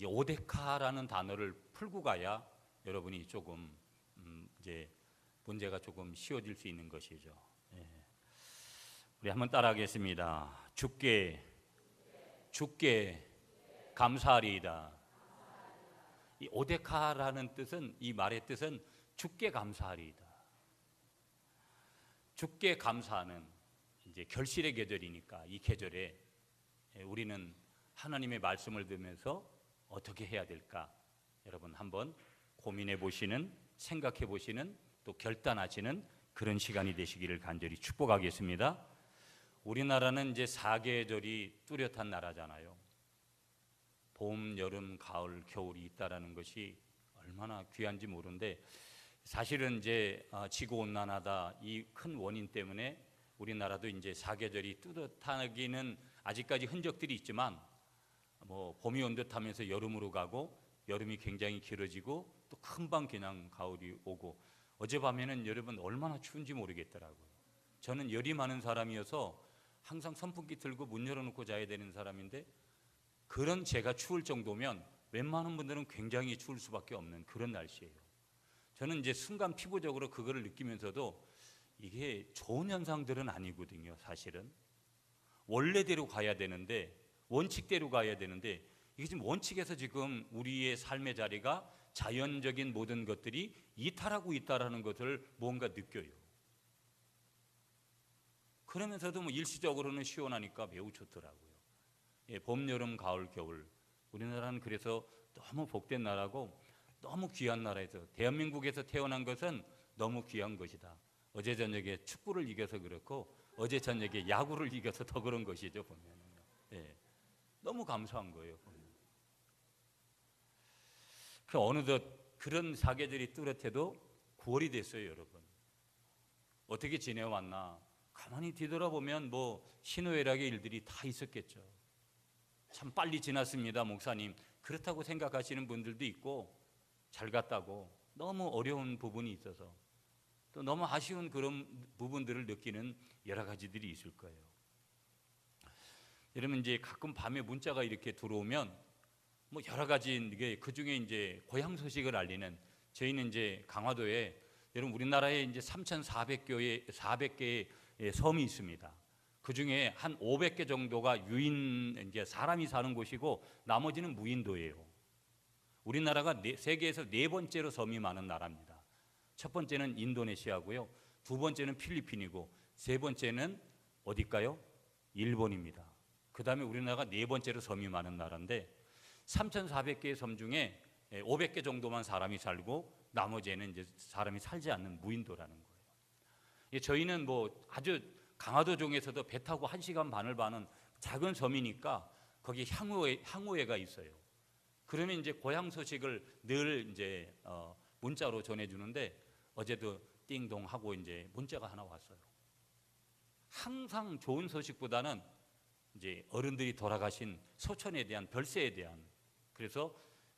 이제 오데카라는 단어를 풀고 가야 여러분이 조금 이제 문제가 조금 쉬워질 수 있는 것이죠. 예. 우리 한번 따라하겠습니다. 주께 감사하리이다. 이 오데카라는 뜻은, 이 말의 뜻은 주께 감사하리이다. 주께 감사하는 이제 결실의 계절이니까 이 계절에 우리는 하나님의 말씀을 들으면서 어떻게 해야 될까? 여러분 한번 고민해 보시는, 생각해 보시는, 또 결단하시는 그런 시간이 되시기를 간절히 축복하겠습니다. 우리나라는 이제 4계절이 뚜렷한 나라잖아요. 봄, 여름, 가을, 겨울이 있다라는 것이 얼마나 귀한지 모르는데, 사실은 이제 지구온난화다 이 큰 원인 때문에 우리나라도 이제 4계절이 뚜렷하기는 아직까지 흔적들이 있지만, 뭐 봄이 온 듯하면서 여름으로 가고, 여름이 굉장히 길어지고, 또 금방 그냥 가을이 오고. 어젯밤에는 여러분 얼마나 추운지 모르겠더라고요. 저는 열이 많은 사람이어서 항상 선풍기 틀고 문 열어놓고 자야 되는 사람인데, 그런 제가 추울 정도면 웬만한 분들은 굉장히 추울 수밖에 없는 그런 날씨예요. 저는 이제 순간 피부적으로 그거를 느끼면서도 이게 좋은 현상들은 아니거든요. 사실은 원래대로 가야 되는데, 원칙대로 가야 되는데, 이게 지금 원칙에서 지금 우리의 삶의 자리가 자연적인 모든 것들이 이탈하고 있다라는 것을 뭔가 느껴요. 그러면서도 뭐 일시적으로는 시원하니까 매우 좋더라고요. 예, 봄, 여름, 가을, 겨울. 우리나라는 그래서 너무 복된 나라고 너무 귀한 나라에서, 대한민국에서 태어난 것은 너무 귀한 것이다. 어제 저녁에 축구를 이겨서 그렇고, 어제 저녁에 야구를 이겨서 더 그런 것이죠, 보면은요. 예, 너무 감사한 거예요, 보면. 그 어느덧 그런 사계절이 뚜렷해도 9월이 됐어요, 여러분. 어떻게 지내왔나? 가만히 뒤돌아보면 뭐 희노애락의 일들이 다 있었겠죠. 참 빨리 지났습니다, 목사님. 그렇다고 생각하시는 분들도 있고, 잘 갔다고 너무 어려운 부분이 있어서 또 너무 아쉬운 그런 부분들을 느끼는 여러 가지들이 있을 거예요. 여러분 이제 가끔 밤에 문자가 이렇게 들어오면 뭐 여러 가지, 이게 그 중에 이제 고향 소식을 알리는, 저희는 이제 강화도에, 여러분 우리나라에 이제 3,400개의 섬이 있습니다. 그 중에 한 500개 정도가 유인, 이제 사람이 사는 곳이고, 나머지는 무인도예요. 우리나라가 세계에서 4번째로 섬이 많은 나라입니다. 첫 번째는 인도네시아고요, 두 번째는 필리핀이고, 세 번째는 어딜까요? 일본입니다. 그 다음에 우리나라가 4번째로 섬이 많은 나라인데, 3,400개의 섬 중에 500개 정도만 사람이 살고, 나머지는 이제 사람이 살지 않는 무인도라는 거예요. 저희는 뭐 아주 강화도 중에서도 배 타고 1시간 반을 가는 작은 섬이니까 거기 향후회가 있어요. 그러면 이제 고향 소식을 늘 이제 문자로 전해주는데, 어제도 띵동 하고 이제 문자가 하나 왔어요. 항상 좋은 소식보다는 이제 어른들이 돌아가신 소천에 대한, 별세에 대한. 그래서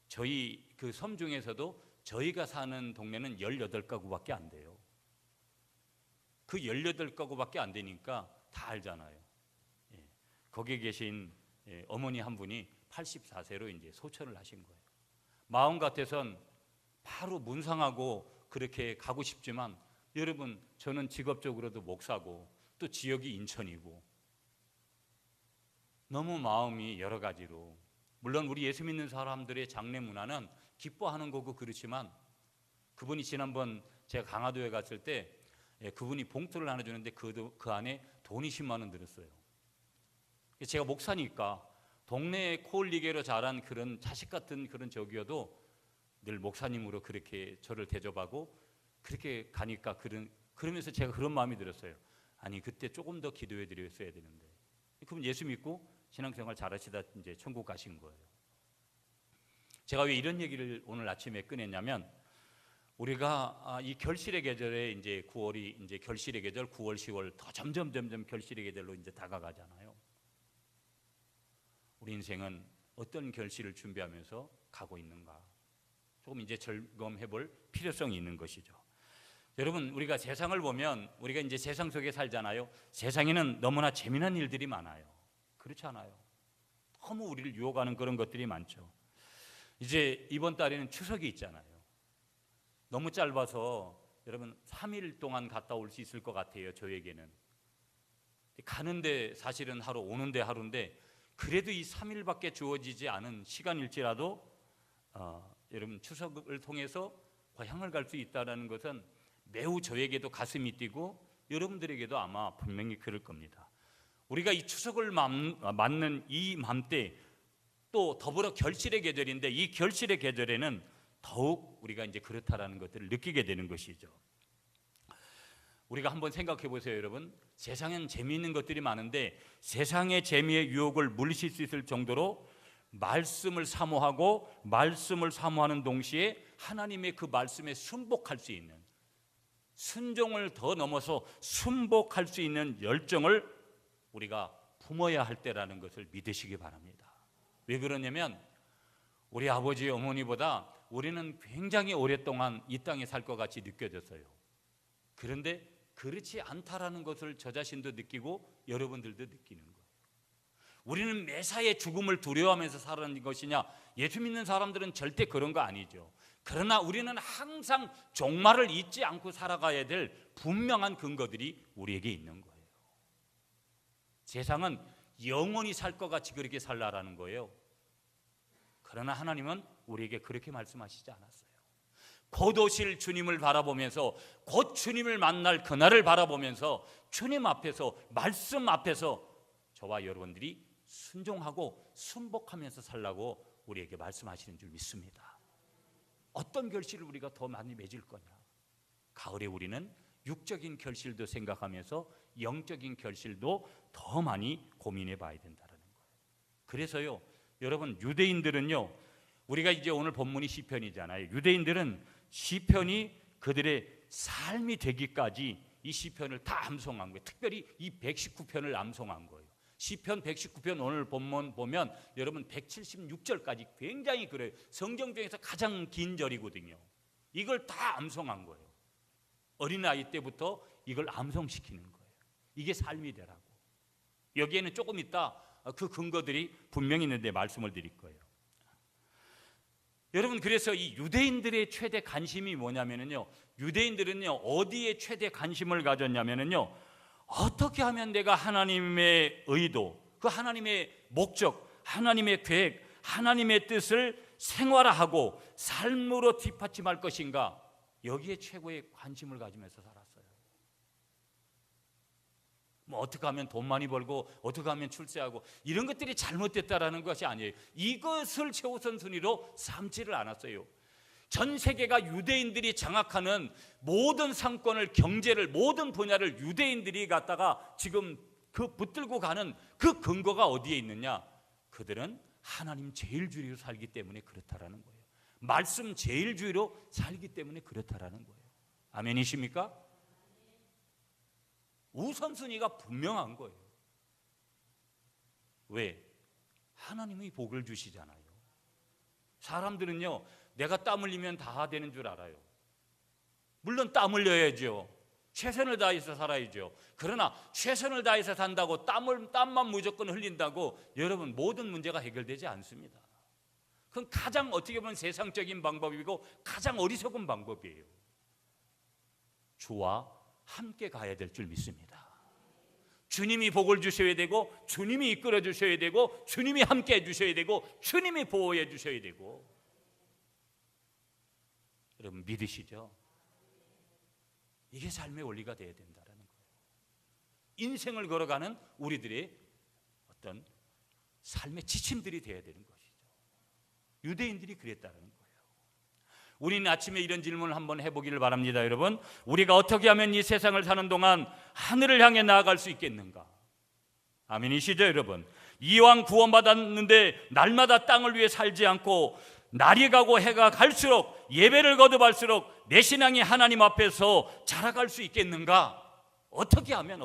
저희 그 섬 중에서도 저희가 사는 동네는 18가구밖에 안 돼요. 그 18가구밖에 안 되니까 다 알잖아요. 예. 거기에 계신 어머니 한 분이 84세로 이제 소천을 하신 거예요. 마음 같아선 바로 문상하고 그렇게 가고 싶지만, 여러분 저는 직업적으로도 목사고 또 지역이 인천이고 너무 마음이 여러 가지로, 물론 우리 예수 믿는 사람들의 장례 문화는 기뻐하는 거고 그렇지만, 그분이 지난번 제가 강화도에 갔을 때 그분이 봉투를 하나 주는데 그 안에 돈이 10만 원 들었어요. 제가 목사니까 동네에 코올리게로 자란 그런 자식 같은 그런 적이어도 늘 목사님으로 그렇게 저를 대접하고 그렇게 가니까, 그러면서 제가 그런 마음이 들었어요. 아니 그때 조금 더 기도해 드렸어야 되는데. 그분 예수 믿고 신앙생활 잘하시다 이제 천국 가신 거예요. 제가 왜 이런 얘기를 오늘 아침에 꺼냈냐면, 우리가 이 결실의 계절에 이제 9월이 이제 결실의 계절, 9월, 10월 더 점점 결실의 계절로 이제 다가가잖아요. 우리 인생은 어떤 결실을 준비하면서 가고 있는가? 조금 이제 점검해 볼 필요성이 있는 것이죠. 여러분 우리가 세상을 보면, 우리가 이제 세상 속에 살잖아요. 세상에는 너무나 재미난 일들이 많아요. 그렇지 않아요? 너무 우리를 유혹하는 그런 것들이 많죠. 이제 이번 달에는 추석이 있잖아요. 너무 짧아서 여러분 3일 동안 갔다 올 수 있을 것 같아요. 저에게는 가는데 사실은 하루, 오는데 하루인데 그래도 이 3일밖에 주어지지 않은 시간일지라도 여러분 추석을 통해서 고향을 갈 수 있다는 것은 매우 저에게도 가슴이 뛰고 여러분들에게도 아마 분명히 그럴 겁니다. 우리가 이 추석을 맞는 이 맘때 또 더불어 결실의 계절인데 이 결실의 계절에는 더욱 우리가 이제 그렇다라는 것들을 느끼게 되는 것이죠. 우리가 한번 생각해 보세요, 여러분. 세상엔 재미있는 것들이 많은데 세상의 재미의 유혹을 물리칠 수 있을 정도로 말씀을 사모하고 말씀을 사모하는 동시에 하나님의 그 말씀에 순복할 수 있는, 순종을 더 넘어서 순복할 수 있는 열정을 우리가 품어야 할 때라는 것을 믿으시기 바랍니다. 왜 그러냐면 우리 아버지 어머니보다 우리는 굉장히 오랫동안 이 땅에 살 것 같이 느껴졌어요. 그런데 그렇지 않다라는 것을 저 자신도 느끼고 여러분들도 느끼는 거예요. 우리는 매사에 죽음을 두려워하면서 살아가는 것이냐? 예수 믿는 사람들은 절대 그런 거 아니죠. 그러나 우리는 항상 종말을 잊지 않고 살아가야 될 분명한 근거들이 우리에게 있는 거예요. 세상은 영원히 살 것 같이 그렇게 살라라는 거예요. 그러나 하나님은 우리에게 그렇게 말씀하시지 않았어요. 곧 오실 주님을 바라보면서 곧 주님을 만날 그날을 바라보면서 주님 앞에서 말씀 앞에서 저와 여러분들이 순종하고 순복하면서 살라고 우리에게 말씀하시는 줄 믿습니다. 어떤 결실을 우리가 더 많이 맺을 거냐? 가을에 우리는 육적인 결실도 생각하면서 영적인 결실도 더 많이 고민해 봐야 된다는 거예요. 그래서요, 여러분, 유대인들은요, 우리가 이제 오늘 본문이 시편이잖아요. 유대인들은 시편이 그들의 삶이 되기까지 이 시편을 다 암송한 거예요. 특별히 이 119편을 암송한 거예요. 시편 119편 오늘 본문 보면 여러분 176절까지 굉장히 그래요. 성경 중에서 가장 긴 절이거든요. 이걸 다 암송한 거예요. 어린아이 때부터 이걸 암송시키는 거예요. 이게 삶이 되라고. 여기에는 조금 있다 그 근거들이 분명히 있는데 말씀을 드릴 거예요. 여러분, 그래서 이 유대인들의 최대 관심이 뭐냐면요, 유대인들은요 어디에 최대 관심을 가졌냐면요, 어떻게 하면 내가 하나님의 의도, 그 하나님의 목적, 하나님의 계획, 하나님의 뜻을 생활화하고 삶으로 뒷받침할 것인가, 여기에 최고의 관심을 가지면서 살았어요. 뭐 어떻게 하면 돈 많이 벌고 어떻게 하면 출세하고 이런 것들이 잘못됐다라는 것이 아니에요. 이것을 최우선 순위로 삼지를 않았어요. 전 세계가 유대인들이 장악하는 모든 상권을, 경제를, 모든 분야를 유대인들이 갖다가 지금 그 붙들고 가는 그 근거가 어디에 있느냐? 그들은 하나님 제일주의로 살기 때문에 그렇다라는 거예요. 말씀 제일주의로 살기 때문에 그렇다라는 거예요. 아멘이십니까? 우선순위가 분명한 거예요. 왜? 하나님이 복을 주시잖아요. 사람들은요, 내가 땀 흘리면 다 되는 줄 알아요. 물론 땀 흘려야죠. 최선을 다해서 살아야죠. 그러나 최선을 다해서 산다고 땀만 무조건 흘린다고 여러분 모든 문제가 해결되지 않습니다. 그건 가장 어떻게 보면 세상적인 방법이고 가장 어리석은 방법이에요. 주와 함께 가야 될 줄 믿습니다. 주님이 복을 주셔야 되고 주님이 이끌어 주셔야 되고 주님이 함께 해 주셔야 되고 주님이 보호해 주셔야 되고. 여러분 믿으시죠? 이게 삶의 원리가 되어야 된다는 거예요. 인생을 걸어가는 우리들의 어떤 삶의 지침들이 되어야 되는 것이죠. 유대인들이 그랬다는 거예요. 우리는 아침에 이런 질문을 한번 해보기를 바랍니다. 여러분, 우리가 어떻게 하면 이 세상을 사는 동안 하늘을 향해 나아갈 수 있겠는가? 아멘이시죠, 여러분? 이왕 구원받았는데 날마다 땅을 위해 살지 않고 날이 가고 해가 갈수록 예배를 거듭할수록 내 신앙이 하나님 앞에서 자라갈 수 있겠는가? 어떻게 하면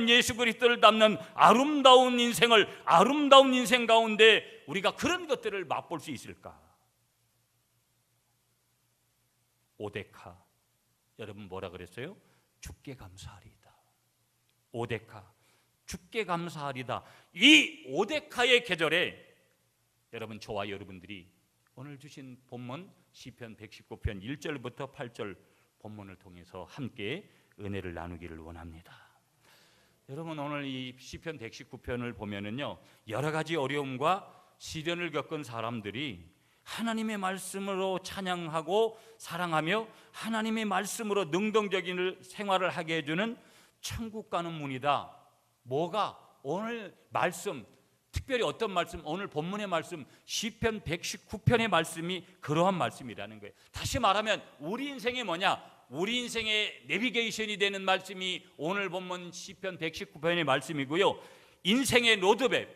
예수 그리스도를 닮는 아름다운 인생 가운데 우리가 그런 것들을 맛볼 수 있을까? 오데카, 여러분 뭐라 그랬어요? 주께 감사하리다. 오데카, 주께 감사하리다. 이 오데카의 계절에 여러분, 저와 여러분들이 오늘 주신 본문 시편 119편 1절부터 8절 본문을 통해서 함께 은혜를 나누기를 원합니다. 여러분, 오늘 이 시편 119편을 보면은요, 여러 가지 어려움과 시련을 겪은 사람들이 하나님의 말씀으로 찬양하고 사랑하며 하나님의 말씀으로 능동적인 생활을 하게 해주는 천국 가는 문이다. 뭐가? 오늘 말씀, 특별히 어떤 말씀? 오늘 본문의 말씀, 시편 119편의 말씀이 그러한 말씀이라는 거예요. 다시 말하면 우리 인생이 뭐냐? 우리 인생의 내비게이션이 되는 말씀이 오늘 본문 시편 119편의 말씀이고요, 인생의 로드맵,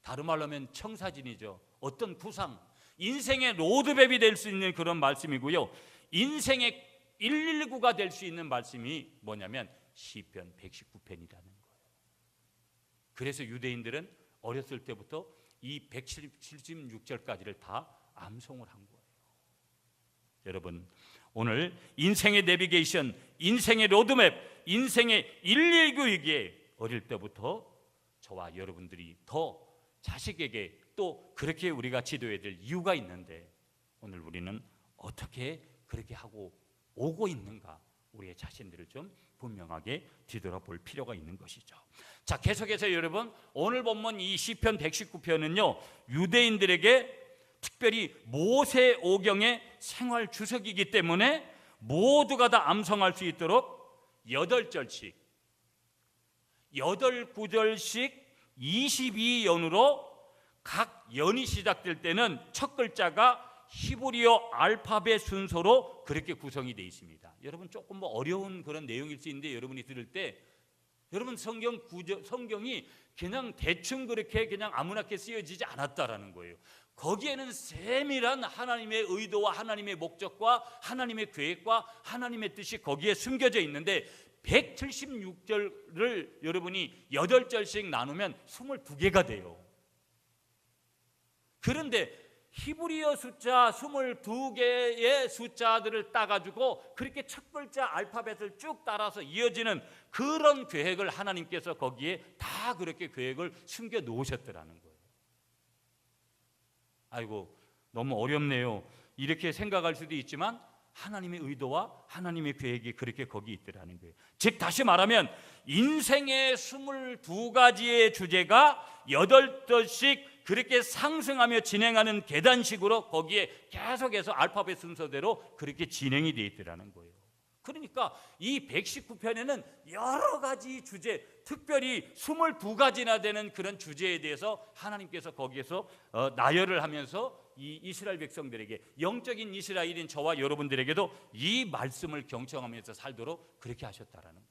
다른 말로 하면 청사진이죠. 어떤 구상, 인생의 로드맵이 될 수 있는 그런 말씀이고요, 인생의 119가 될 수 있는 말씀이 뭐냐면 시편 119편이라는 거예요. 그래서 유대인들은 어렸을 때부터 이 176절까지를 다 암송을 한 거예요. 여러분, 오늘 인생의 내비게이션, 인생의 로드맵, 인생의 119이기에 어릴 때부터 저와 여러분들이 더 자식에게 또 그렇게 우리가 지도해야 될 이유가 있는데, 오늘 우리는 어떻게 그렇게 하고 오고 있는가, 우리의 자신들을 좀 분명하게 뒤돌아볼 필요가 있는 것이죠. 자, 계속해서 여러분, 오늘 본문 이 시편 119편은요 유대인들에게 특별히 모세 오경의 생활 주석이기 때문에 모두가 다 암송할 수 있도록 8절씩 8구절씩 22연으로 각 연이 시작될 때는 첫 글자가 히브리어 알파벳 순서로 그렇게 구성이 되어 있습니다. 여러분, 조금 어려운 그런 내용일 수 있는데 여러분이 들을 때, 여러분, 성경이 그냥 대충 그렇게 그냥 아무렇게 쓰여지지 않았다라는 거예요. 거기에는 세밀한 하나님의 의도와 하나님의 목적과 하나님의 계획과 하나님의 뜻이 거기에 숨겨져 있는데, 176절을 여러분이 8절씩 나누면 22개가 돼요. 그런데 히브리어 숫자 22개의 숫자들을 따가지고 그렇게 첫 글자 알파벳을 쭉 따라서 이어지는 그런 계획을 하나님께서 거기에 다 그렇게 계획을 숨겨 놓으셨더라는 거예요. 아이고, 너무 어렵네요, 이렇게 생각할 수도 있지만 하나님의 의도와 하나님의 계획이 그렇게 거기 있더라는 거예요. 즉, 다시 말하면 인생의 22가지의 주제가 8절씩 그렇게 상승하며 진행하는 계단식으로 거기에 계속해서 알파벳 순서대로 그렇게 진행이 되어 있더라는 거예요. 그러니까 이 119편에는 여러 가지 주제, 특별히 22가지나 되는 그런 주제에 대해서 하나님께서 거기에서 나열을 하면서 이 이스라엘 백성들에게, 영적인 이스라엘인 저와 여러분들에게도 이 말씀을 경청하면서 살도록 그렇게 하셨다라는 거예요.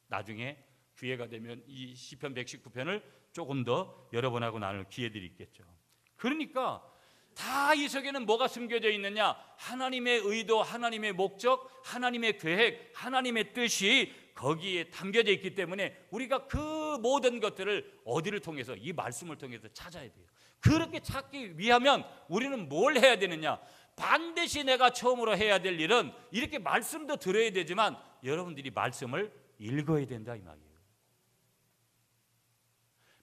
나중에 기회가 되면 이 시편 119편을 조금 더 여러분하고 나눌 기회들이 있겠죠. 그러니까 다 이 속에는 뭐가 숨겨져 있느냐? 하나님의 의도, 하나님의 목적, 하나님의 계획, 하나님의 뜻이 거기에 담겨져 있기 때문에 우리가 그 모든 것들을 어디를 통해서? 이 말씀을 통해서 찾아야 돼요. 그렇게 찾기 위하면 우리는 뭘 해야 되느냐? 반드시 내가 처음으로 해야 될 일은 이렇게 말씀도 들어야 되지만 여러분들이 말씀을 읽어야 된다, 이 말이에요.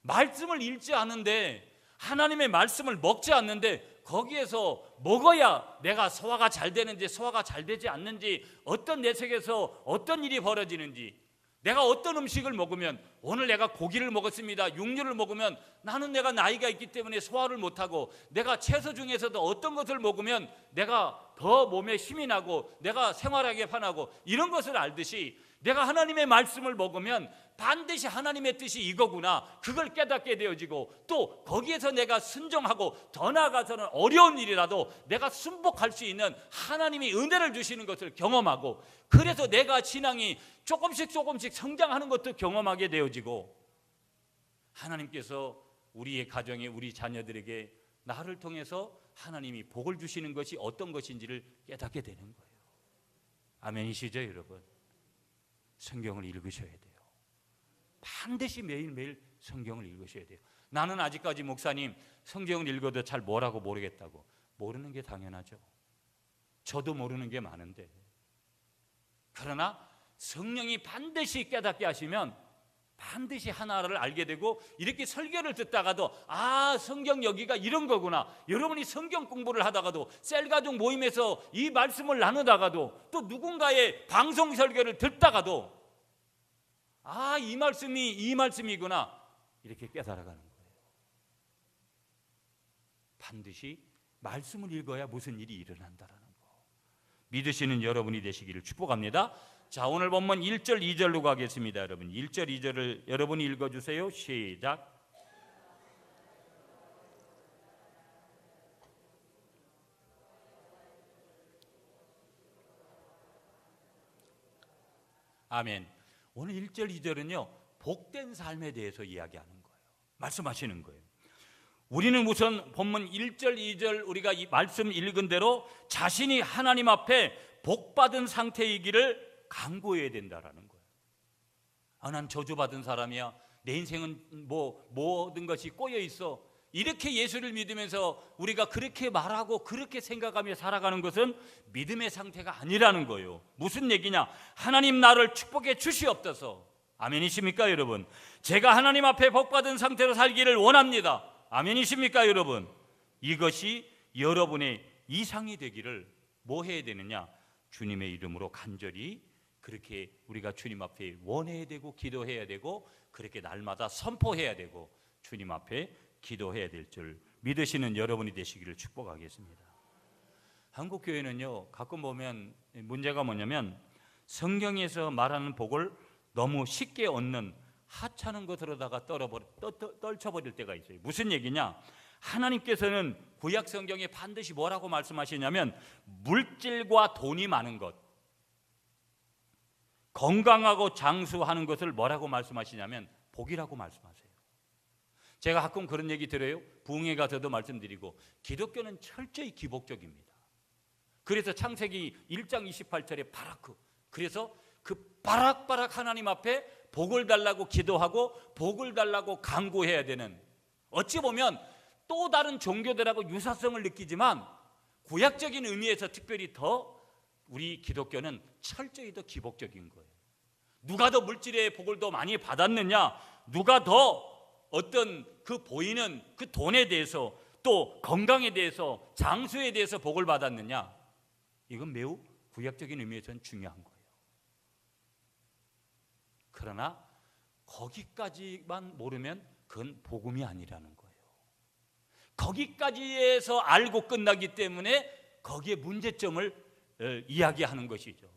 말씀을 읽지 않는데, 하나님의 말씀을 먹지 않는데 거기에서 먹어야 내가 소화가 잘 되는지 소화가 잘 되지 않는지, 어떤 내 속에서 어떤 일이 벌어지는지, 내가 어떤 음식을 먹으면, 오늘 내가 고기를 먹었습니다, 육류를 먹으면 나는 내가 나이가 있기 때문에 소화를 못하고, 내가 채소 중에서도 어떤 것을 먹으면 내가 더 몸에 힘이 나고 내가 생활하기에 편하고, 이런 것을 알듯이 내가 하나님의 말씀을 먹으면 반드시 하나님의 뜻이 이거구나, 그걸 깨닫게 되어지고, 또 거기에서 내가 순종하고 더 나아가서는 어려운 일이라도 내가 순복할 수 있는 하나님이 은혜를 주시는 것을 경험하고, 그래서 내가 신앙이 조금씩 성장하는 것도 경험하게 되어지고, 하나님께서 우리의 가정에, 우리 자녀들에게 나를 통해서 하나님이 복을 주시는 것이 어떤 것인지를 깨닫게 되는 거예요. 아멘이시죠, 여러분? 성경을 읽으셔야 돼요. 반드시 매일매일 성경을 읽으셔야 돼요. 나는 아직까지 목사님 성경을 읽어도 잘 뭐라고 모르겠다고. 모르는 게 당연하죠. 저도 모르는 게 많은데, 그러나 성령이 반드시 깨닫게 하시면 반드시 하나를 알게 되고, 이렇게 설교를 듣다가도 성경 여기가 이런 거구나. 여러분이 성경 공부를 하다가도, 셀가족 모임에서 이 말씀을 나누다가도, 또 누군가의 방송 설교를 듣다가도 이 말씀이 이 말씀이구나, 이렇게 깨달아가는 거예요. 반드시 말씀을 읽어야 무슨 일이 일어난다라는 거 믿으시는 여러분이 되시기를 축복합니다. 자, 오늘 본문 1절 2절로 가겠습니다. 여러분 1절 2절을 여러분이 읽어주세요. 시작. 아멘. 오늘 1절 2절은요 복된 삶에 대해서 이야기하는 거예요. 말씀하시는 거예요. 우리는 우선 본문 1절 2절 우리가 이 말씀 읽은 대로 자신이 하나님 앞에 복받은 상태이기를 강구해야 된다라는 거예요. 난 저주받은 사람이야, 내 인생은 모든 것이 꼬여 있어, 이렇게 예수를 믿으면서 우리가 그렇게 말하고 그렇게 생각하며 살아가는 것은 믿음의 상태가 아니라는 거예요. 무슨 얘기냐? 하나님 나를 축복해 주시옵소서. 아멘이십니까 여러분? 제가 하나님 앞에 복받은 상태로 살기를 원합니다. 아멘이십니까 여러분? 이것이 여러분의 이상이 되기를 뭐 해야 되느냐? 주님의 이름으로 간절히 그렇게 우리가 주님 앞에 원해야 되고 기도해야 되고, 그렇게 날마다 선포해야 되고 주님 앞에 기도해야 될 줄 믿으시는 여러분이 되시기를 축복하겠습니다. 한국 교회는요 가끔 보면 문제가 뭐냐면, 성경에서 말하는 복을 너무 쉽게 얻는 하찮은 것으로다가 떨쳐버릴 때가 있어요. 무슨 얘기냐? 하나님께서는 구약 성경에 반드시 뭐라고 말씀하시냐면, 물질과 돈이 많은 것, 건강하고 장수하는 것을 뭐라고 말씀하시냐면 복이라고 말씀하세요. 제가 가끔 그런 얘기 들어요. 부흥회 가서도 말씀드리고, 기독교는 철저히 기복적입니다. 그래서 창세기 1장 28절에 바라크, 그래서 그 바락바락 하나님 앞에 복을 달라고 기도하고 복을 달라고 간구해야 되는, 어찌 보면 또 다른 종교들하고 유사성을 느끼지만 구약적인 의미에서 특별히 더 우리 기독교는 철저히 더 기복적인 거예요. 누가 더 물질의 복을 더 많이 받았느냐, 누가 더 어떤 그 보이는 그 돈에 대해서, 또 건강에 대해서, 장수에 대해서 복을 받았느냐, 이건 매우 구약적인 의미에서는 중요한 거예요. 그러나 거기까지만 모르면 그건 복음이 아니라는 거예요. 거기까지에서 알고 끝나기 때문에 거기에 문제점을 이야기하는 것이죠.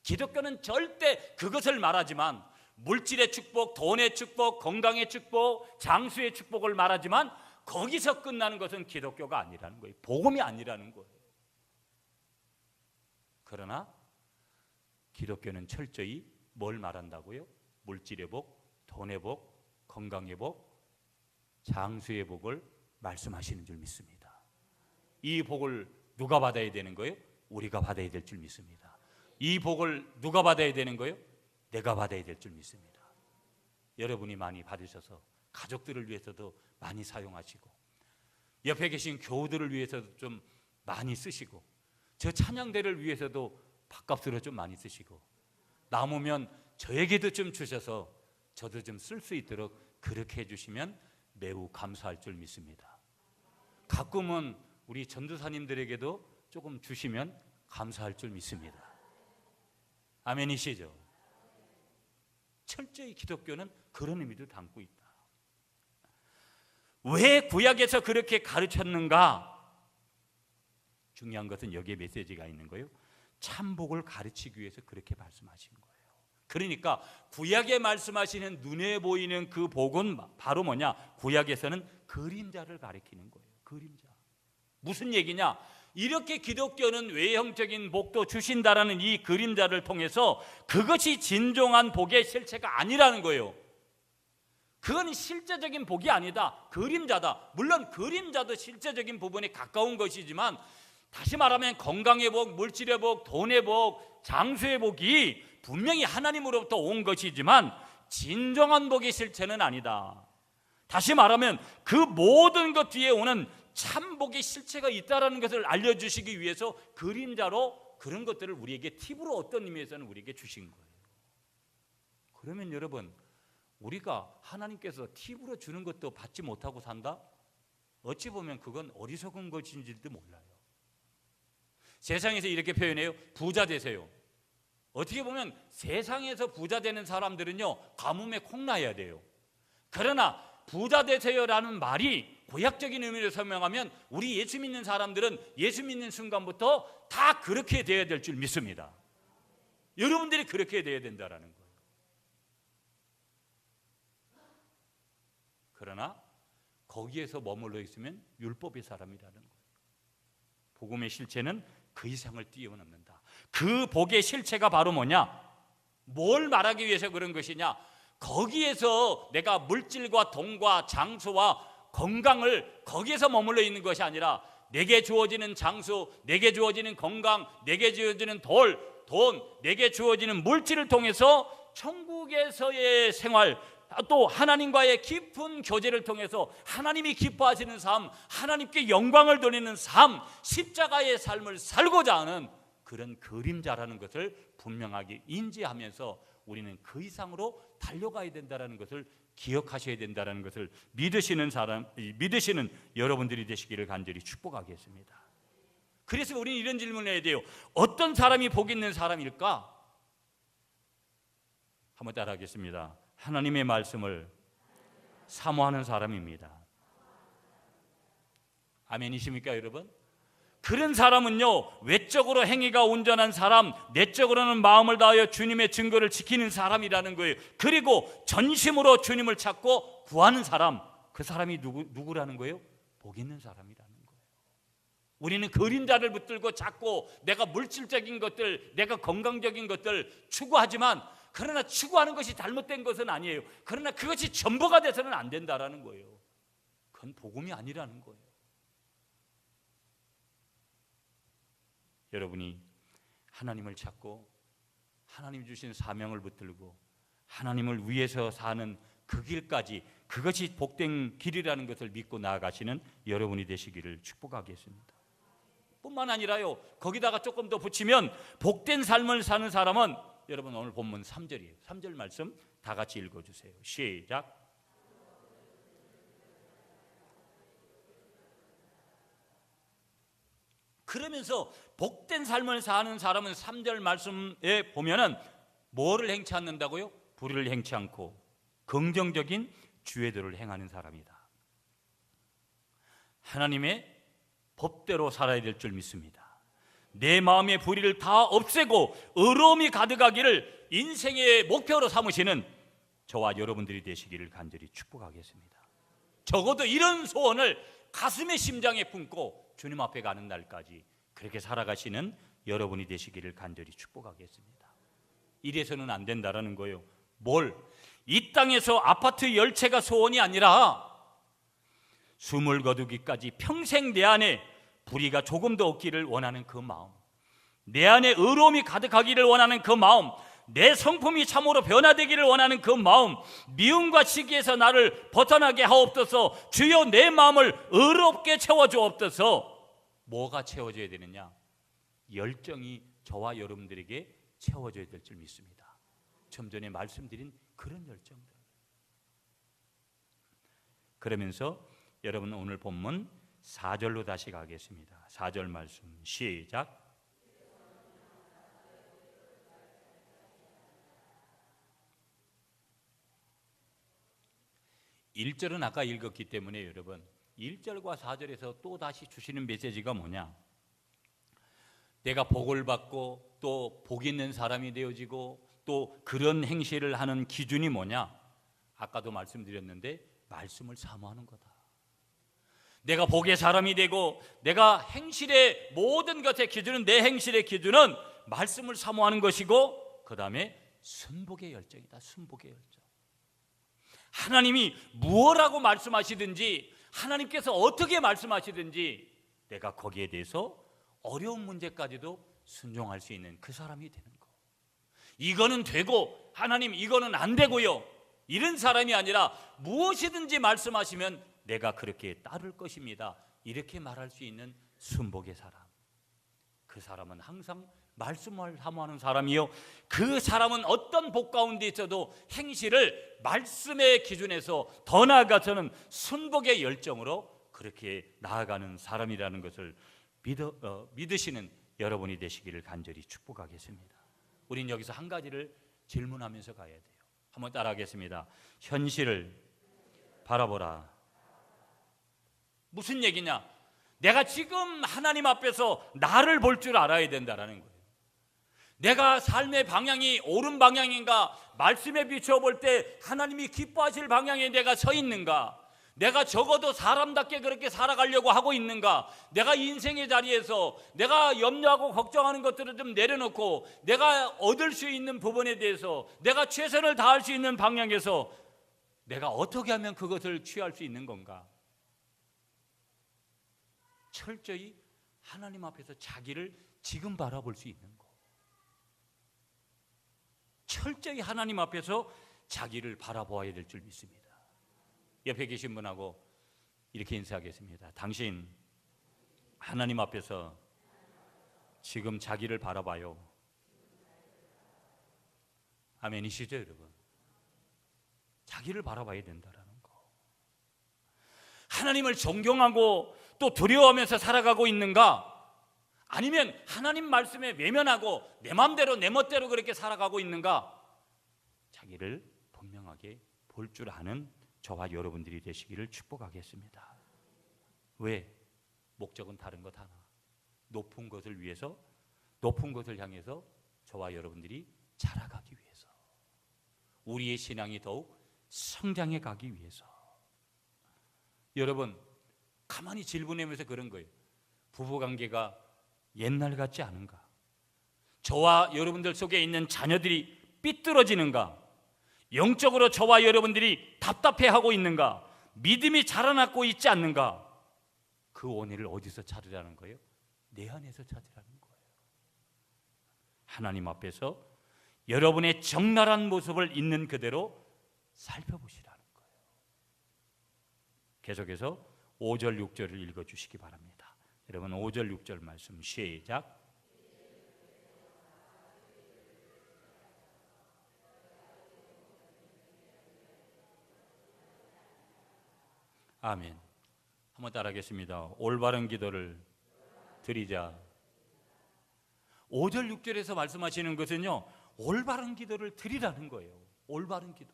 기독교는 절대 그것을 말하지만, 물질의 축복, 돈의 축복, 건강의 축복, 장수의 축복을 말하지만 거기서 끝나는 것은 기독교가 아니라는 거예요. 복음이 아니라는 거예요. 그러나 기독교는 철저히 뭘 말한다고요? 물질의 복, 돈의 복, 건강의 복, 장수의 복을 말씀하시는 줄 믿습니다. 이 복을 누가 받아야 되는 거예요? 우리가 받아야 될 줄 믿습니다. 이 복을 누가 받아야 되는 거예요? 내가 받아야 될 줄 믿습니다. 여러분이 많이 받으셔서 가족들을 위해서도 많이 사용하시고, 옆에 계신 교우들을 위해서도 좀 많이 쓰시고, 저 찬양대를 위해서도 밥값으로 좀 많이 쓰시고, 남으면 저에게도 좀 주셔서 저도 좀 쓸 수 있도록 그렇게 해주시면 매우 감사할 줄 믿습니다. 가끔은 우리 전도사님들에게도 조금 주시면 감사할 줄 믿습니다. 아멘이시죠? 철저히 기독교는 그런 의미도 담고 있다. 왜 구약에서 그렇게 가르쳤는가? 중요한 것은 여기에 메시지가 있는 거예요. 참복을 가르치기 위해서 그렇게 말씀하신 거예요. 그러니까 구약에 말씀하시는 눈에 보이는 그 복은 바로 뭐냐? 구약에서는 그림자를 가리키는 거예요. 그림자. 무슨 얘기냐? 이렇게 기독교는 외형적인 복도 주신다라는 이 그림자를 통해서 그것이 진정한 복의 실체가 아니라는 거예요. 그건 실제적인 복이 아니다. 그림자다. 물론 그림자도 실제적인 부분에 가까운 것이지만, 다시 말하면 건강의 복, 물질의 복, 돈의 복, 장수의 복이 분명히 하나님으로부터 온 것이지만 진정한 복의 실체는 아니다. 다시 말하면 그 모든 것 뒤에 오는 참복의 실체가 있다는 것을 알려주시기 위해서 그림자로 그런 것들을 우리에게 팁으로 어떤 의미에서는 우리에게 주신 거예요. 그러면 여러분, 우리가 하나님께서 팁으로 주는 것도 받지 못하고 산다? 어찌 보면 그건 어리석은 것인지도 몰라요. 세상에서 이렇게 표현해요. 부자 되세요. 어떻게 보면 세상에서 부자 되는 사람들은요, 가뭄에 콩나야 돼요. 그러나 부자 되세요라는 말이 고약적인 의미를 설명하면 우리 예수 믿는 사람들은 예수 믿는 순간부터 다 그렇게 돼야 될 줄 믿습니다. 여러분들이 그렇게 돼야 된다는 거예요. 그러나 거기에서 머물러 있으면 율법의 사람이라는 거예요. 복음의 실체는 그 이상을 뛰어넘는다. 그 복의 실체가 바로 뭐냐? 뭘 말하기 위해서 그런 것이냐? 거기에서 내가 물질과 돈과 장소와 건강을 거기에서 머물러 있는 것이 아니라 내게 주어지는 장소, 내게 주어지는 건강, 내게 주어지는 돈, 내게 주어지는 물질을 통해서 천국에서의 생활, 또 하나님과의 깊은 교제를 통해서 하나님이 기뻐하시는 삶, 하나님께 영광을 돌리는 삶, 십자가의 삶을 살고자 하는 그런 그림자라는 것을 분명하게 인지하면서 우리는 그 이상으로 달려가야 된다는 것을 기억하셔야 된다는 것을 믿으시는 여러분들이 되시기를 간절히 축복하겠습니다. 그래서 우리는 이런 질문을 해야 돼요. 어떤 사람이 복 있는 사람일까? 한번 따라하겠습니다. 하나님의 말씀을 사모하는 사람입니다. 아멘이십니까, 여러분? 그런 사람은요, 외적으로 행위가 온전한 사람, 내적으로는 마음을 다하여 주님의 증거를 지키는 사람이라는 거예요. 그리고 전심으로 주님을 찾고 구하는 사람, 그 사람이 누구라는 거예요? 복 있는 사람이라는 거예요. 우리는 그림자를 붙들고 자꾸 내가 물질적인 것들, 내가 건강적인 것들 추구하지만, 그러나 추구하는 것이 잘못된 것은 아니에요. 그러나 그것이 전부가 돼서는 안 된다라는 거예요. 그건 복음이 아니라는 거예요. 여러분이 하나님을 찾고 하나님 주신 사명을 붙들고 하나님을 위해서 사는 그 길까지, 그것이 복된 길이라는 것을 믿고 나아가시는 여러분이 되시기를 축복하겠습니다. 뿐만 아니라요, 거기다가 조금 더 붙이면 복된 삶을 사는 사람은, 여러분 오늘 본문 3절이에요. 3절 말씀 다 같이 읽어주세요. 시작. 그러면서 복된 삶을 사는 사람은 3절 말씀에 보면은 뭐를 행치 않는다고요? 불의를 행치 않고 긍정적인 주의들을 행하는 사람이다. 하나님의 법대로 살아야 될 줄 믿습니다. 내 마음의 불의를 다 없애고 의로움이 가득하기를 인생의 목표로 삼으시는 저와 여러분들이 되시기를 간절히 축복하겠습니다. 적어도 이런 소원을 가슴의 심장에 품고 주님 앞에 가는 날까지 그렇게 살아가시는 여러분이 되시기를 간절히 축복하겠습니다. 이래서는 안 된다라는 거예요. 이 땅에서 아파트 10채가 소원이 아니라 숨을 거두기까지 평생 내 안에 불의가 조금 더 없기를 원하는 그 마음, 내 안에 의로움이 가득하기를 원하는 그 마음, 내 성품이 참으로 변화되기를 원하는 그 마음, 미움과 시기에서 나를 벗어나게 하옵소서. 주여 내 마음을 의롭게 채워주옵소서. 뭐가 채워져야 되느냐? 열정이 저와 여러분들에게 채워져야 될 줄 믿습니다. 좀 전에 말씀드린 그런 열정들. 그러면서 여러분 오늘 본문 4절로 다시 가겠습니다. 4절 말씀 시작. (1절은) 아까 읽었기 때문에 여러분 1절과 4절에서 또 다시 주시는 메시지가 뭐냐? 내가 복을 받고 또 복 있는 사람이 되어지고 또 그런 행실을 하는 기준이 뭐냐? 아까도 말씀드렸는데 말씀을 사모하는 거다. 내가 복의 사람이 되고 내가 행실의 모든 것의 기준은, 내 행실의 기준은 말씀을 사모하는 것이고, 그 다음에 순복의 열정이다. 순복의 열정. 하나님이 무엇라고 말씀하시든지, 하나님께서 어떻게 말씀하시든지 내가 거기에 대해서 어려운 문제까지도 순종할 수 있는 그 사람이 되는 거. 이거는 되고 하나님 이거는 안 되고요, 이런 사람이 아니라 무엇이든지 말씀하시면 내가 그렇게 따를 것입니다, 이렇게 말할 수 있는 순복의 사람. 그 사람은 항상 말씀을 사모하는 사람이요, 그 사람은 어떤 복 가운데 있어도 행실을 말씀의 기준에서 더 나아가서는 순복의 열정으로 그렇게 나아가는 사람이라는 것을 믿으시는 여러분이 되시기를 간절히 축복하겠습니다. 우린 여기서 한 가지를 질문하면서 가야 돼요. 한번 따라하겠습니다. 현실을 바라보라. 무슨 얘기냐? 내가 지금 하나님 앞에서 나를 볼 줄 알아야 된다라는 거예요. 내가 삶의 방향이 옳은 방향인가? 말씀에 비춰볼 때 하나님이 기뻐하실 방향에 내가 서 있는가? 내가 적어도 사람답게 그렇게 살아가려고 하고 있는가? 내가 인생의 자리에서 내가 염려하고 걱정하는 것들을 좀 내려놓고 내가 얻을 수 있는 부분에 대해서 내가 최선을 다할 수 있는 방향에서 내가 어떻게 하면 그것을 취할 수 있는 건가? 철저히 하나님 앞에서 자기를 지금 바라볼 수 있는 것, 철저히 하나님 앞에서 자기를 바라보아야 될 줄 믿습니다. 옆에 계신 분하고 이렇게 인사하겠습니다. 당신 하나님 앞에서 지금 자기를 바라봐요. 아멘이시죠, 여러분? 자기를 바라봐야 된다라는 거. 하나님을 존경하고 또 두려워하면서 살아가고 있는가? 아니면 하나님 말씀에 외면하고 내 마음대로 내 멋대로 그렇게 살아가고 있는가? 자기를 분명하게 볼 줄 아는 저와 여러분들이 되시기를 축복하겠습니다. 왜? 목적은 다른 것 하나, 높은 것을 위해서, 높은 것을 향해서 저와 여러분들이 자라가기 위해서, 우리의 신앙이 더욱 성장해 가기 위해서. 여러분, 가만히 질문하면서 그런 거예요. 부부관계가 옛날 같지 않은가? 저와 여러분들 속에 있는 자녀들이 삐뚤어지는가? 영적으로 저와 여러분들이 답답해하고 있는가? 믿음이 자라나고 있지 않는가? 그 원인을 어디서 찾으라는 거예요? 내 안에서 찾으라는 거예요. 하나님 앞에서 여러분의 적나라한 모습을 있는 그대로 살펴보시라는 거예요. 계속해서 5절 6절을 읽어주시기 바랍니다. 여러분 5절 6절 말씀 시작. 아멘. 한번 따라하겠습니다. 올바른 기도를 드리자. 5절 6절에서 말씀하시는 것은요, 올바른 기도를 드리라는 거예요. 올바른 기도.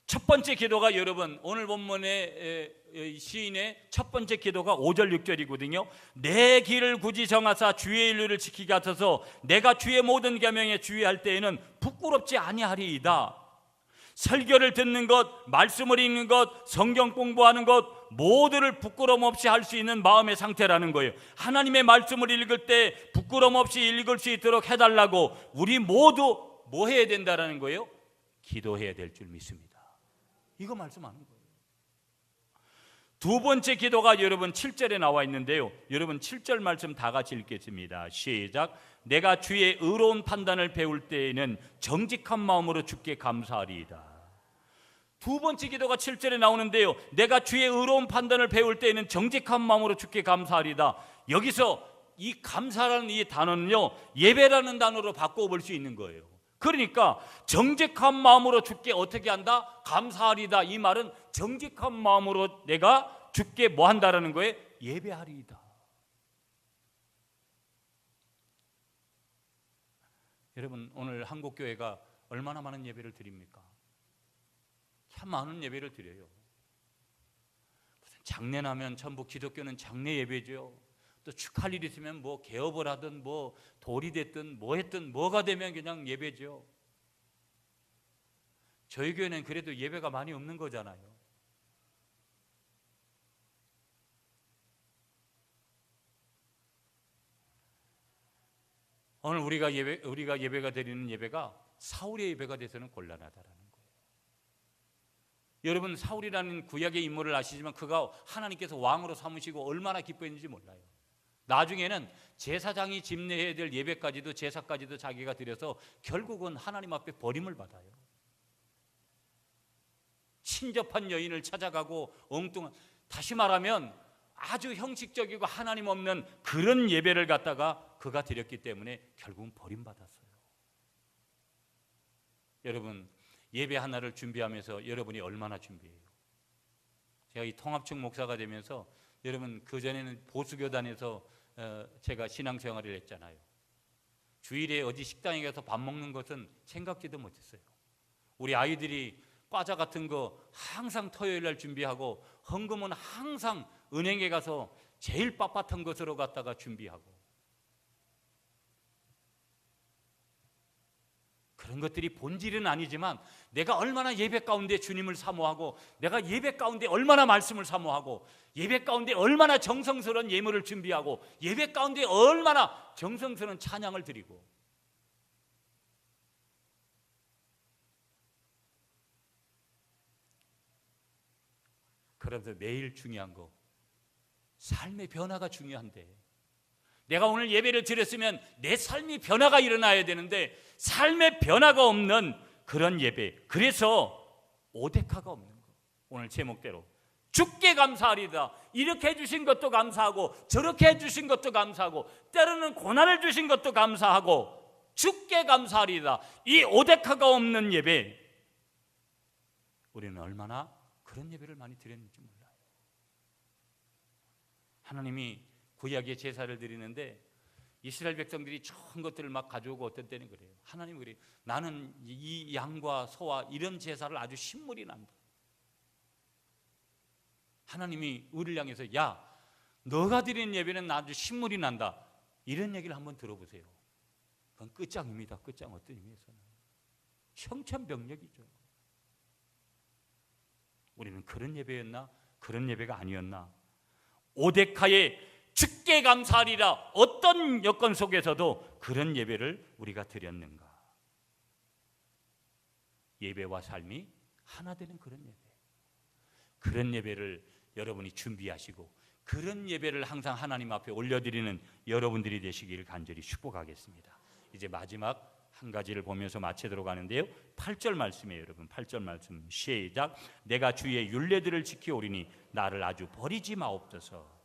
첫 번째 기도가 여러분, 오늘 본문의 시인의 첫 번째 기도가 5절 6절이거든요. 내 길을 굳이 정하사 주의 인류를 지키게 하소서. 내가 주의 모든 계명에 주의할 때에는 부끄럽지 아니하리이다. 설교를 듣는 것, 말씀을 읽는 것, 성경 공부하는 것 모두를 부끄럼 없이 할 수 있는 마음의 상태라는 거예요. 하나님의 말씀을 읽을 때 부끄럼 없이 읽을 수 있도록 해달라고 우리 모두 뭐 해야 된다라는 거예요? 기도해야 될 줄 믿습니다. 이거 말씀하는 거예요. 두 번째 기도가 여러분 7절에 나와 있는데요, 여러분 7절 말씀 다 같이 읽겠습니다. 시작. 내가 주의 의로운 판단을 배울 때에는 정직한 마음으로 주께 감사하리이다. 두 번째 기도가 7절에 나오는데요, 내가 주의 의로운 판단을 배울 때에는 정직한 마음으로 주께 감사하리이다. 여기서 이 감사라는 이 단어는요, 예배라는 단어로 바꿔볼 수 있는 거예요. 그러니까 정직한 마음으로 주께 어떻게 한다? 감사하리이다. 이 말은 정직한 마음으로 내가 주께 뭐 한다라는 거예요? 예배하리이다. 여러분, 오늘 한국교회가 얼마나 많은 예배를 드립니까? 참 많은 예배를 드려요. 무슨 장례 나면 전부 기독교는 장례 예배죠. 또 축할 일 있으면 뭐 개업을 하든 뭐 돌이 됐든 뭐 했든 뭐가 되면 그냥 예배죠. 저희 교회는 그래도 예배가 많이 없는 거잖아요. 오늘 우리가 예배가 드리는 예배가 사울의 예배가 돼서는 곤란하다라는 거예요. 여러분, 사울이라는 구약의 인물을 아시지만 그가 하나님께서 왕으로 삼으시고 얼마나 기뻐했는지 몰라요. 나중에는 제사장이 집례해야 될 예배까지도 제사까지도 자기가 드려서 결국은 하나님 앞에 버림을 받아요. 친접한 여인을 찾아가고 엉뚱한, 다시 말하면 아주 형식적이고 하나님 없는 그런 예배를 갖다가 그가 드렸기 때문에 결국은 버림받았어요. 여러분, 예배 하나를 준비하면서 여러분이 얼마나 준비해요? 제가 이 통합청 목사가 되면서 여러분, 그전에는 보수교단에서 제가 신앙생활을 했잖아요. 주일에 어디 식당에 가서 밥 먹는 것은 생각지도 못했어요. 우리 아이들이 과자 같은 거 항상 토요일 날 준비하고, 헌금은 항상 은행에 가서 제일 빳빳한 것으로 갖다가 준비하고, 그런 것들이 본질은 아니지만 내가 얼마나 예배 가운데 주님을 사모하고, 내가 예배 가운데 얼마나 말씀을 사모하고, 예배 가운데 얼마나 정성스러운 예물을 준비하고, 예배 가운데 얼마나 정성스러운 찬양을 드리고, 그러면서 매일 중요한 거, 삶의 변화가 중요한데, 내가 오늘 예배를 드렸으면 내 삶이 변화가 일어나야 되는데 삶의 변화가 없는 그런 예배, 그래서 오데카가 없는 거. 오늘 제목대로 주께 감사하리다. 이렇게 해주신 것도 감사하고, 저렇게 해주신 것도 감사하고, 때로는 고난을 주신 것도 감사하고, 주께 감사하리다. 이 오데카가 없는 예배, 우리는 얼마나 그런 예배를 많이 드렸는지 몰라요. 하나님이 구약의 제사를 드리는데 이스라엘 백성들이 좋은 것들을 막 가져오고, 어떤 때는 그래요. 하나님, 그래요. 나는 이 양과 소와 이런 제사를 아주 신물이 난다. 하나님이 우리를 향해서, 야, 너가 드리는 예배는 아주 신물이 난다, 이런 얘기를 한번 들어보세요. 그건 끝장입니다. 끝장. 어떤 의미에서는 형천병력이죠. 우리는 그런 예배였나? 그런 예배가 아니었나? 오데카의 주께 감사하리라, 어떤 여건 속에서도 그런 예배를 우리가 드렸는가? 예배와 삶이 하나 되는 그런 예배, 그런 예배를 여러분이 준비하시고, 그런 예배를 항상 하나님 앞에 올려드리는 여러분들이 되시기를 간절히 축복하겠습니다. 이제 마지막 한 가지를 보면서 마치도록 하는데요, 8절 말씀이에요. 여러분, 8절 말씀 시작. 내가 주의 율례들을 지키오리니 나를 아주 버리지 마옵소서.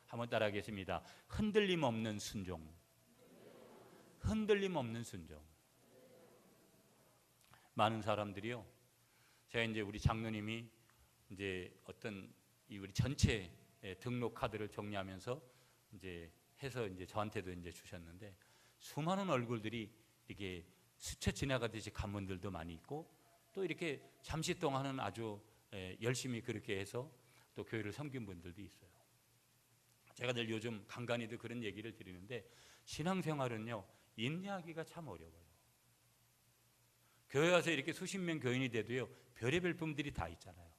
한번 따라하겠습니다. 흔들림 없는 순종. 흔들림 없는 순종. 많은 사람들이요, 제가 이제 우리 장로님이 이제 어떤 우리 전체 등록 카드를 정리하면서 이제 해서 이제 저한테도 이제 주셨는데, 수많은 얼굴들이 이게 스쳐 지나가듯이 간 분들도 많이 있고, 또 이렇게 잠시 동안은 아주 열심히 그렇게 해서 또 교회를 섬긴 분들도 있어요. 제가 늘 요즘 간간히도 그런 얘기를 드리는데, 신앙생활은요, 인내하기가 참 어려워요. 교회 와서 이렇게 수십 명 교인이 돼도요, 별의별 분들이 다 있잖아요.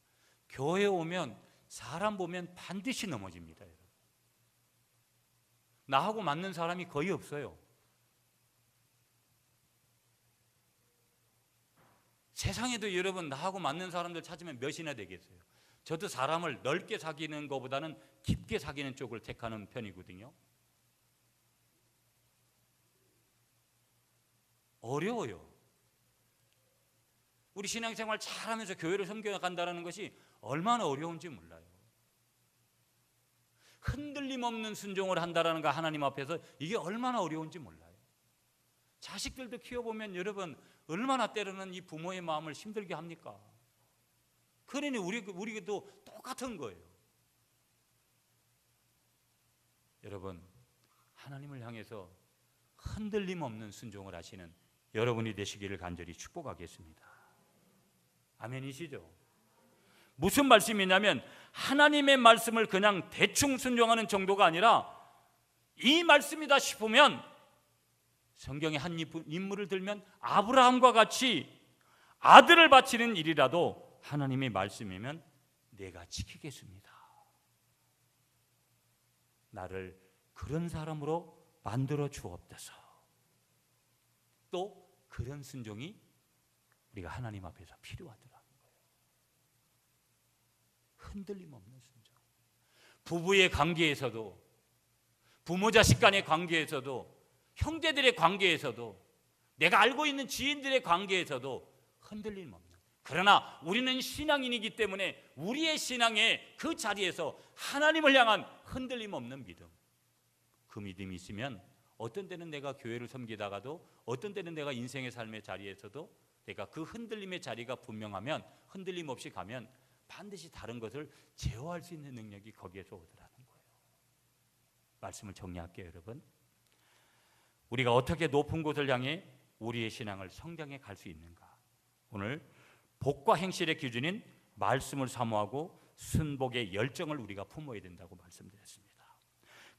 교회 오면 사람 보면 반드시 넘어집니다. 여러분, 나하고 맞는 사람이 거의 없어요. 세상에도 여러분, 나하고 맞는 사람들 찾으면 몇이나 되겠어요. 저도 사람을 넓게 사귀는 것보다는 깊게 사귀는 쪽을 택하는 편이거든요. 어려워요. 우리 신앙생활 잘하면서 교회를 섬겨간다는 것이 얼마나 어려운지 몰라요. 흔들림 없는 순종을 한다는 거, 하나님 앞에서 이게 얼마나 어려운지 몰라요. 자식들도 키워보면 여러분, 얼마나 때로는 이 부모의 마음을 힘들게 합니까? 그러니 우리도 똑같은 거예요. 여러분, 하나님을 향해서 흔들림 없는 순종을 하시는 여러분이 되시기를 간절히 축복하겠습니다. 아멘이시죠? 무슨 말씀이냐면, 하나님의 말씀을 그냥 대충 순종하는 정도가 아니라, 이 말씀이다 싶으면 성경의 한 인물을 들면 아브라함과 같이 아들을 바치는 일이라도 하나님의 말씀이면 내가 지키겠습니다. 나를 그런 사람으로 만들어 주옵소서. 또 그런 순종이 우리가 하나님 앞에서 필요하더라는 거예요. 흔들림 없는 순종. 부부의 관계에서도, 부모 자식 간의 관계에서도, 형제들의 관계에서도, 내가 알고 있는 지인들의 관계에서도 흔들림 없는. 그러나 우리는 신앙인이기 때문에 우리의 신앙의 그 자리에서 하나님을 향한 흔들림 없는 믿음, 그 믿음이 있으면 어떤 때는 내가 교회를 섬기다가도 어떤 때는 내가 인생의 삶의 자리에서도 내가 그 흔들림의 자리가 분명하면 흔들림 없이 가면 반드시 다른 것을 제어할 수 있는 능력이 거기에서 오더라는 거예요. 말씀을 정리할게요, 여러분. 우리가 어떻게 높은 곳을 향해 우리의 신앙을 성장해 갈 수 있는가? 오늘 복과 행실의 기준인 말씀을 사모하고 순복의 열정을 우리가 품어야 된다고 말씀드렸습니다.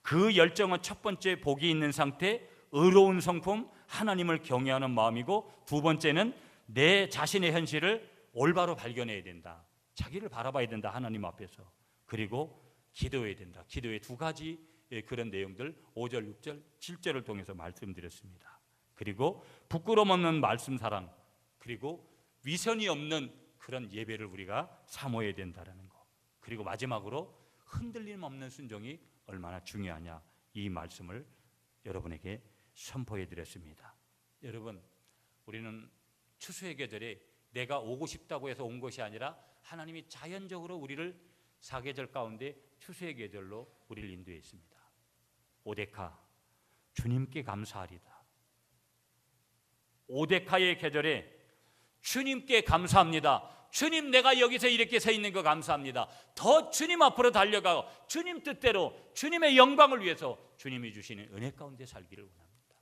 그 열정은 첫 번째 복이 있는 상태, 의로운 성품, 하나님을 경외하는 마음이고, 두 번째는 내 자신의 현실을 올바로 발견해야 된다. 자기를 바라봐야 된다, 하나님 앞에서. 그리고 기도해야 된다. 기도의 두 가지 그런 내용들 5절, 6절, 7절을 통해서 말씀드렸습니다. 그리고 부끄럼 없는 말씀 사랑, 그리고 위선이 없는 그런 예배를 우리가 사모해야 된다는 거. 그리고 마지막으로 흔들림 없는 순종이 얼마나 중요하냐, 이 말씀을 여러분에게 선포해 드렸습니다. 여러분, 우리는 추수의 계절에 내가 오고 싶다고 해서 온 것이 아니라 하나님이 자연적으로 우리를 사계절 가운데 추수의 계절로 우리를 인도했습니다. 오데카, 주님께 감사하리다. 오데카의 계절에 주님께 감사합니다. 주님, 내가 여기서 이렇게 서 있는 거 감사합니다. 더 주님 앞으로 달려가고 주님 뜻대로 주님의 영광을 위해서 주님이 주시는 은혜 가운데 살기를 원합니다.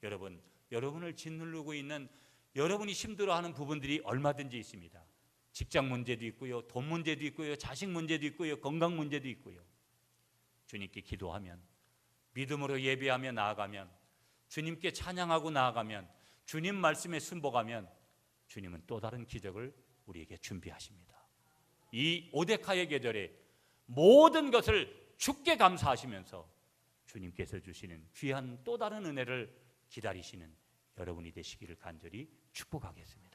여러분, 여러분을 짓누르고 있는 여러분이 힘들어하는 부분들이 얼마든지 있습니다. 직장 문제도 있고요, 돈 문제도 있고요, 자식 문제도 있고요, 건강 문제도 있고요. 주님께 기도하면, 믿음으로 예배하며 나아가면, 주님께 찬양하고 나아가면, 주님 말씀에 순복하면 주님은 또 다른 기적을 우리에게 준비하십니다. 이 오데카의 계절에 모든 것을 주께 감사하시면서 주님께서 주시는 귀한 또 다른 은혜를 기다리시는 여러분이 되시기를 간절히 축복하겠습니다.